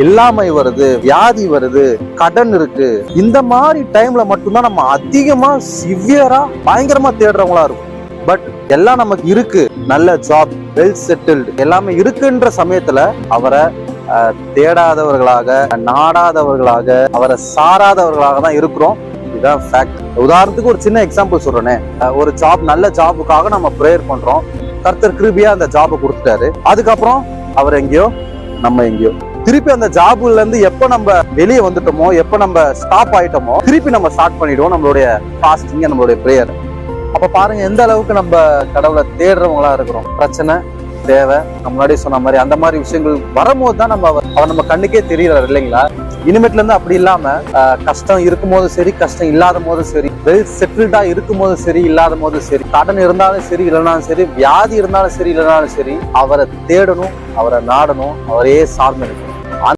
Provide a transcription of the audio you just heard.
இல்லாமை வருது, வியாதி வருது, கடன் இருக்கு. இந்த மாதிரி டைம்ல மட்டும்தான் நம்ம அதிகமா சிவியரா பயங்கரமா தேடுறவங்களா இருக்கும். பட் எல்லாம் நமக்கு இருக்கு, நல்ல ஜாப், வெல் செட்டில்டு எல்லாமே இருக்குன்ற சமயத்துல அவரை தேடாதவர்களாக, நாடாதவர்களாக, அவரை சாராதவர்களாக தான் இருக்கிறோம். இதுதான் ஃபேக்ட். உதாரணத்துக்கு ஒரு சின்ன எக்ஸாம்பிள் சொல்றேனே, ஒரு ஜாப், நல்ல ஜாபுக்காக நம்ம ப்ரேயர் பண்றோம். கர்த்தர் கிருபையா அந்த ஜாபை கொடுத்துட்டாரு. அதுக்கப்புறம் அவர் எங்கேயோ, நம்ம எங்கேயோ. திருப்பி அந்த ஜாபுல இருந்து எப்ப நம்ம வெளியே வந்துட்டோமோ, எப்ப நம்ம ஸ்டாப் ஆயிட்டோமோ, திருப்பி நம்ம ஸ்டார்ட் பண்ணிடுவோம் நம்மளுடைய ஃபாஸ்டிங், நம்மளுடைய ப்ரேயர். அப்ப பாருங்க எந்த அளவுக்கு நம்ம கடவுளை தேடுறவங்களா இருக்கிறோம். பிரச்சனை, தேவை, நம்ம முன்னாடி சொன்ன மாதிரி அந்த மாதிரி விஷயங்கள் வரும்போது தான் அவர் நம்ம கண்ணுக்கே தெரியறாரு இல்லைங்களா? இனிமேட்ல இருந்து அப்படி இல்லாம கஷ்டம் இருக்கும் போதும் சரி, கஷ்டம் இல்லாத போதும் சரி, வெல் செட்டில்டா இருக்கும் போதும் சரி, இல்லாத போதும் சரி, கடன் இருந்தாலும் சரி, இல்லைனாலும் சரி, வியாதி இருந்தாலும் சரி, இல்லைனாலும் சரி, அவரை தேடணும், அவரை நாடணும், அவரையே சார்ந்து